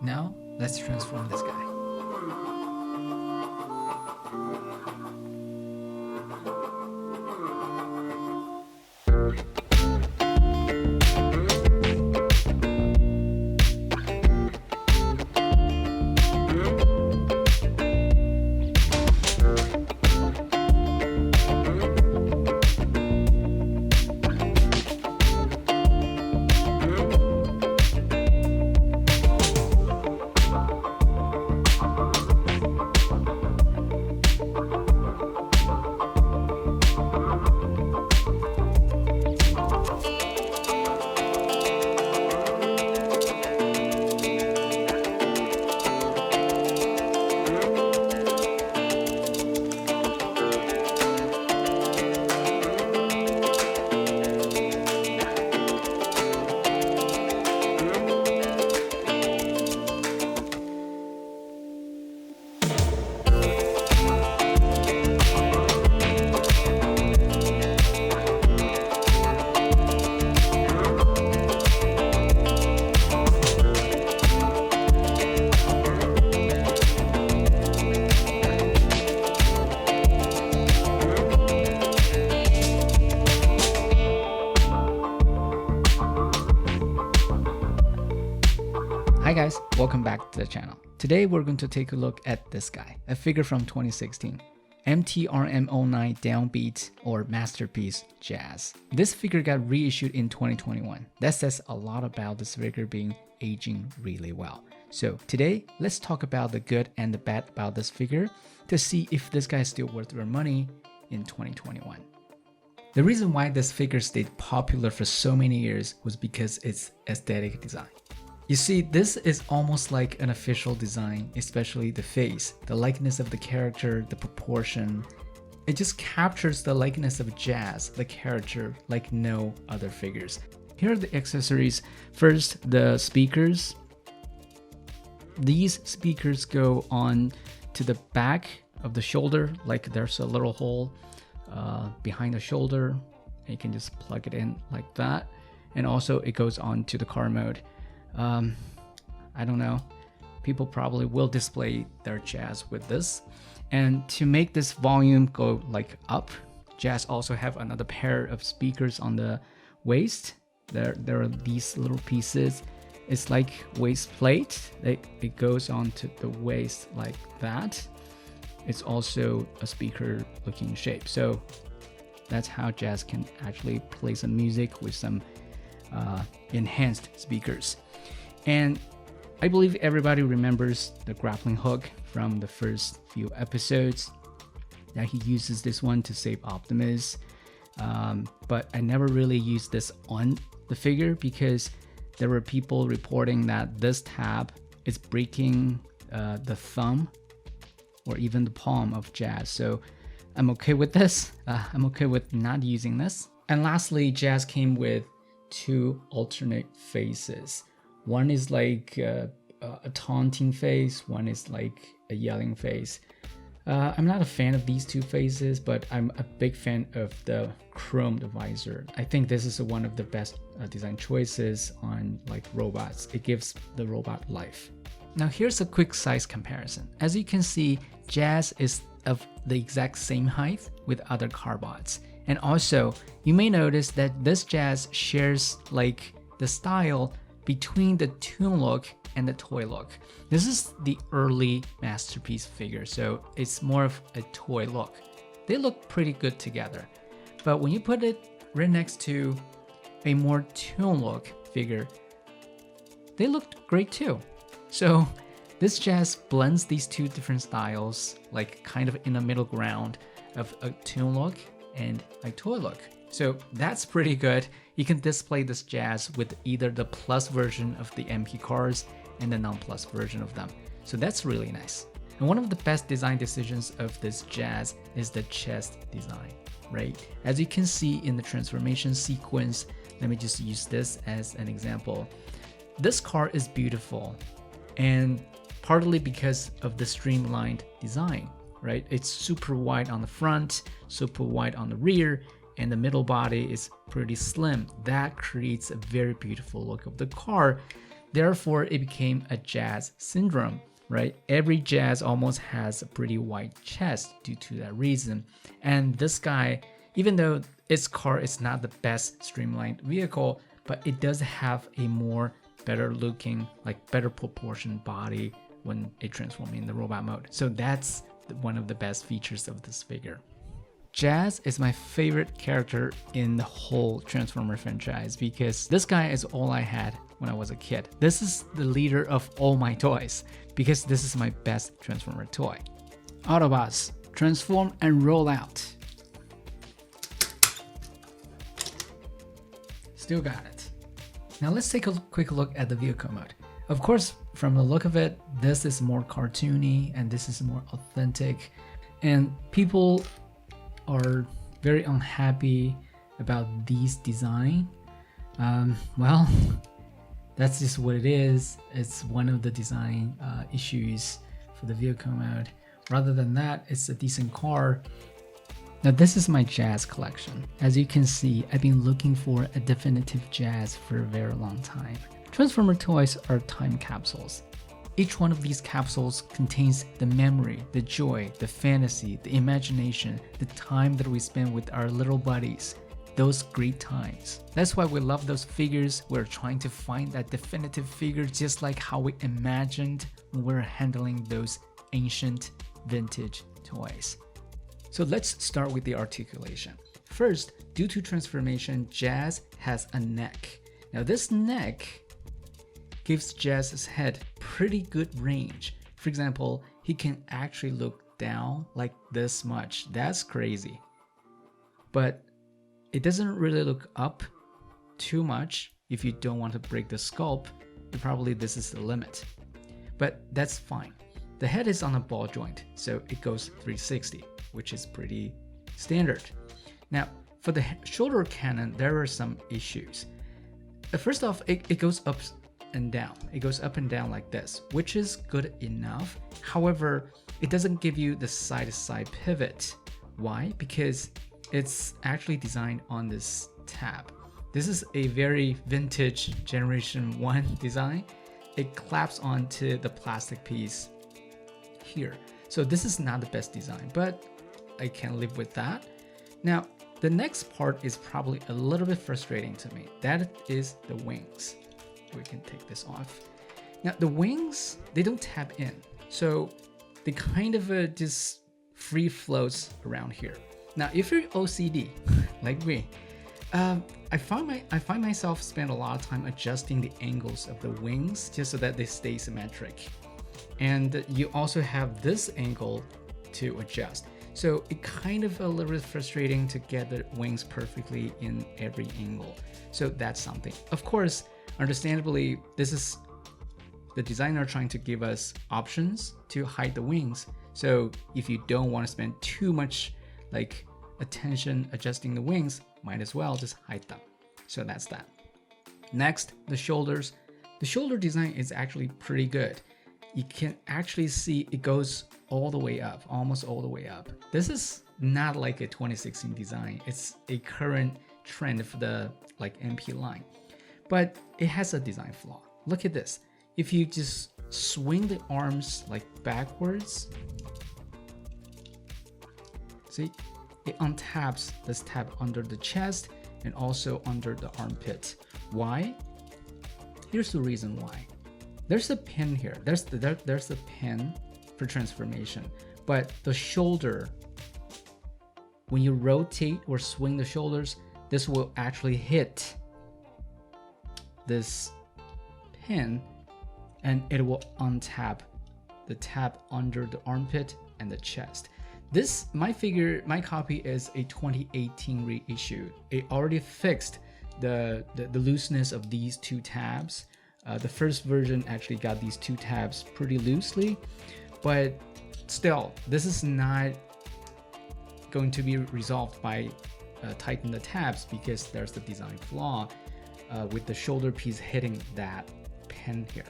Now, let's transform this guy. Hi guys, welcome back to the channel. Today we're going to take a look at this guy, a figure from 2016, MTRM-09 Downbeat or Masterpiece Jazz. This figure got reissued in 2021. That says a lot about this figure being aging really well. So today, let's talk about the good and the bad about this figure to see if this guy is still worth your money in 2021. The reason why this figure stayed popular for so many years was because its aesthetic design. You see, this is almost like an official design, especially the face, the likeness of the character, the proportion. It just captures the likeness of Jazz, the character, like no other figures. Here are the accessories. First, the speakers. These speakers go on to the back of the shoulder, like there's a little hole behind the shoulder. And you can just plug it in like that. And also it goes on to the car mode. I don't know, people probably will display their Jazz with this. And to make this volume go like up, Jazz also have another pair of speakers on the waist. There are these little pieces. It's like waist plate. It goes onto the waist like that. It's also a speaker looking shape. So that's how Jazz can actually play some music with some enhanced speakers. And I believe everybody remembers the grappling hook from the first few episodes, that he uses this one to save Optimus. But I never really used this on the figure because there were people reporting that this tab is breaking the thumb or even the palm of Jazz. So I'm okay with this. I'm okay with not using this. And lastly, Jazz came with two alternate faces. One is like a taunting face, one is like a yelling face. I'm not a fan of these two faces, but I'm a big fan of the chromed visor. I think this is one of the best design choices on like robots. It gives the robot life. Now here's a quick size comparison. As you can see, Jazz is of the exact same height with other Carbots. And also, you may notice that this Jazz shares like the style between the toon look and the toy look. This is the early Masterpiece figure, so it's more of a toy look. They look pretty good together. But when you put it right next to a more toon look figure, they looked great too. So this Jazz blends these two different styles, like kind of in the middle ground of a toon look and a toy look. So that's pretty good. You can display this Jazz with either the plus version of the MP cars and the non-plus version of them. So that's really nice. And one of the best design decisions of this Jazz is the chest design, right? As you can see in the transformation sequence, let me just use this as an example. This car is beautiful, and partly because of the streamlined design, right? It's super wide on the front, super wide on the rear, and the middle body is pretty slim. That creates a very beautiful look of the car. Therefore, it became a jazz syndrome, right? Every jazz almost has a pretty wide chest due to that reason. And this guy, even though its car is not the best streamlined vehicle, but it does have a more better looking, like better proportioned body when it transforms in the robot mode. So that's one of the best features of this figure. Jazz is my favorite character in the whole Transformer franchise because this guy is all I had when I was a kid. This is the leader of all my toys because this is my best Transformer toy. Autobots, transform and roll out. Still got it. Now let's take a quick look at the vehicle mode. Of course, from the look of it, this is more cartoony and this is more authentic. And people are very unhappy about these design. Well, that's just what it is. It's one of the design issues for the vehicle mode. Rather than that, it's a decent car. Now this is my jazz collection. As you can see, I've been looking for a definitive jazz for a very long time. Transformer toys are time capsules. Each one of these capsules contains the memory, the joy, the fantasy, the imagination, the time that we spend with our little buddies. Those great times. That's why we love those figures. We're trying to find that definitive figure just like how we imagined when we were handling those ancient vintage toys. So let's start with the articulation. First, due to transformation, Jazz has a neck. Now this neck gives Jazz's head pretty good range. For example, he can actually look down like this much. That's crazy. But it doesn't really look up too much. If you don't want to break the sculpt, probably this is the limit. But that's fine. The head is on a ball joint, so it goes 360, which is pretty standard. Now, for the shoulder cannon, there are some issues. First off, it goes up and down. It goes up and down like this, which is good enough. However, it doesn't give you the side-to-side pivot. Why? Because it's actually designed on this tab. This is a very vintage Generation 1 design. It claps onto the plastic piece here. So this is not the best design, but I can live with that. Now, the next part is probably a little bit frustrating to me. That is the wings. We can take this off. Now the wings, they don't tap in. So they kind of just free floats around here. Now, if you're OCD like me, I find myself spend a lot of time adjusting the angles of the wings just so that they stay symmetric. And you also have this angle to adjust. So it kind of a little bit frustrating to get the wings perfectly in every angle. So that's something. Of course, understandably, this is the designer trying to give us options to hide the wings. So if you don't want to spend too much like attention adjusting the wings, might as well just hide them. So that's that. Next, the shoulders. The shoulder design is actually pretty good. You can actually see it goes all the way up, almost all the way up. This is not like a 2016 design. It's a current trend for the like MP line. But it has a design flaw. Look at this. If you just swing the arms like backwards, see, it untabs this tab under the chest and also under the armpit. Why? Here's the reason why. There's a pin here. There's a pin for transformation, but the shoulder, when you rotate or swing the shoulders, this will actually hit this pin and it will untap the tab under the armpit and the chest. This, my copy is a 2018 reissue. It already fixed the looseness of these two tabs. The first version actually got these two tabs pretty loosely, but still, this is not going to be resolved by tightening the tabs because there's the design flaw with the shoulder piece hitting that pin here.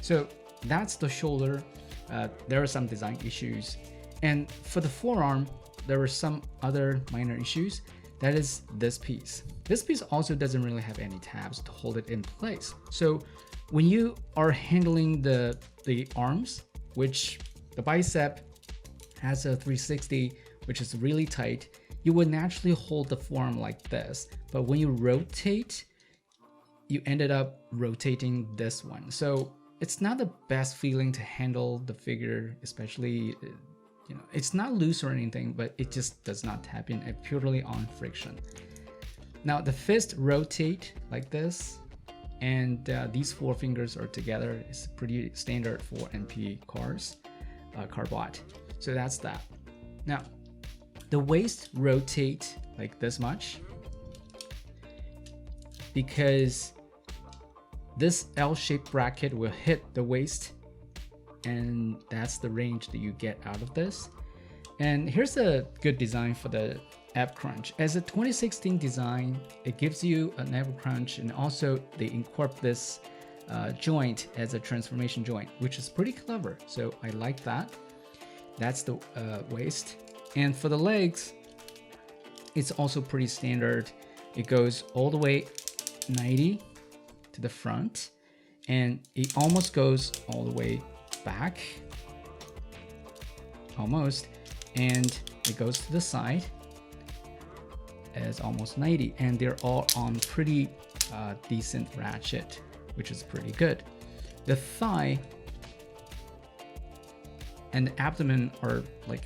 So that's the shoulder. There are some design issues. And for the forearm, there were some other minor issues. That is this piece. This piece also doesn't really have any tabs to hold it in place. So when you are handling the arms, which the bicep has a 360, which is really tight, you would naturally hold the forearm like this. But when you rotate, you ended up rotating this one. So it's not the best feeling to handle the figure, especially, you know, it's not loose or anything, but it just does not tap in purely on friction. Now the fist rotate like this, and these four fingers are together. It's pretty standard for MP cars, carbot. So that's that. Now the waist rotate like this much because this L-shaped bracket will hit the waist, and that's the range that you get out of this. And here's a good design for the ab crunch. As a 2016 design, it gives you an ab crunch, and also they incorporate this joint as a transformation joint, which is pretty clever. So I like that. That's the waist. And for the legs, it's also pretty standard. It goes all the way 90 to the front, and it almost goes all the way back, almost, and it goes to the side as almost 90, and they're all on pretty decent ratchet, which is pretty good. The thigh and the abdomen are like,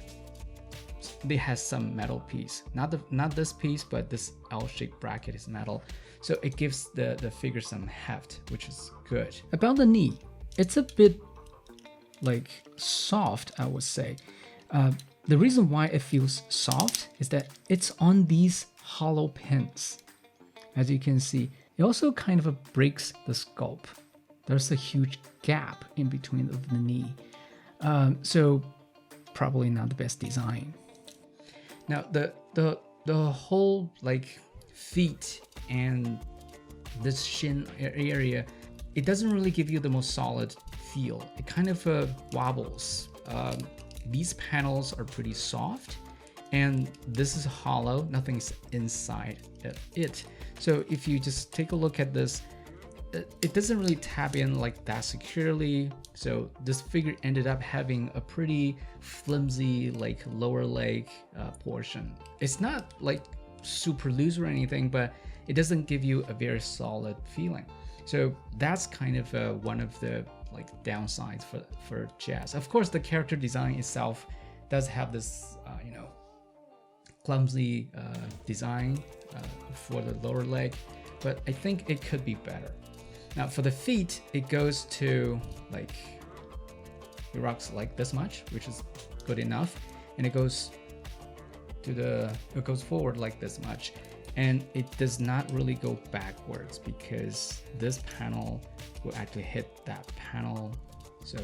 they has some metal piece, not this piece, but this L-shaped bracket is metal, so it gives the figure some heft, which is good. About the knee, it's a bit like soft, I would say. The reason why it feels soft is that it's on these hollow pins. As you can see, it also kind of breaks the sculpt. There's a huge gap in between the knee, so probably not the best design. Now the whole like feet and this shin area, it doesn't really give you the most solid feel. It kind of wobbles. These panels are pretty soft, and this is hollow, nothing's inside it. So if you just take a look at this, it doesn't really tap in like that securely. So this figure ended up having a pretty flimsy like lower leg portion. It's not like super loose or anything, but it doesn't give you a very solid feeling. So that's kind of one of the like downsides for Jazz. Of course, the character design itself does have this you know, clumsy design for the lower leg, but I think it could be better. Now for the feet, it goes to like, it rocks like this much, which is good enough, and it goes forward like this much, and it does not really go backwards because this panel will actually hit that panel, so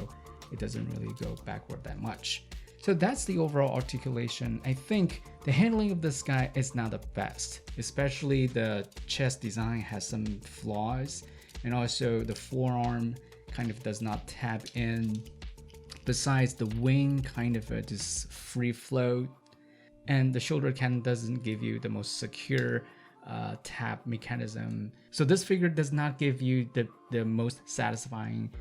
it doesn't really go backward that much. So that's the overall articulation. I think the handling of this guy is not the best, especially the chest design has some flaws, and also the forearm kind of does not tap in. Besides, the wing kind of just free float, and the shoulder cannon doesn't give you the most secure tap mechanism. So this figure does not give you the most satisfying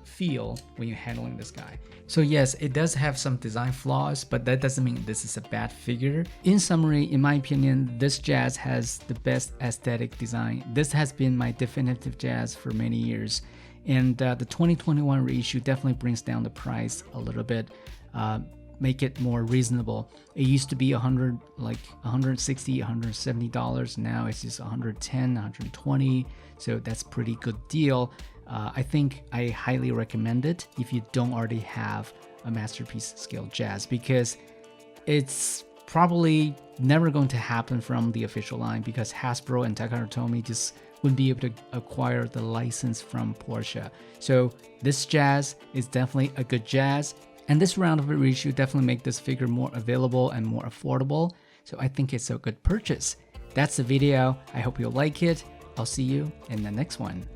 feel when you're handling this guy. So yes, it does have some design flaws, but that doesn't mean this is a bad figure. In summary, in my opinion, this Jazz has the best aesthetic design. This has been my definitive Jazz for many years, and the 2021 reissue definitely brings down the price a little bit, make it more reasonable. It used to be $160, $170. Now it's just $110, $120. So that's pretty good deal. I think I highly recommend it if you don't already have a Masterpiece scale Jazz, because it's probably never going to happen from the official line, because Hasbro and Takara Tomy just wouldn't be able to acquire the license from Porsche. So this Jazz is definitely a good Jazz, and this round of a reissue definitely make this figure more available and more affordable. So I think it's a good purchase. That's the video. I hope you'll like it. I'll see you in the next one.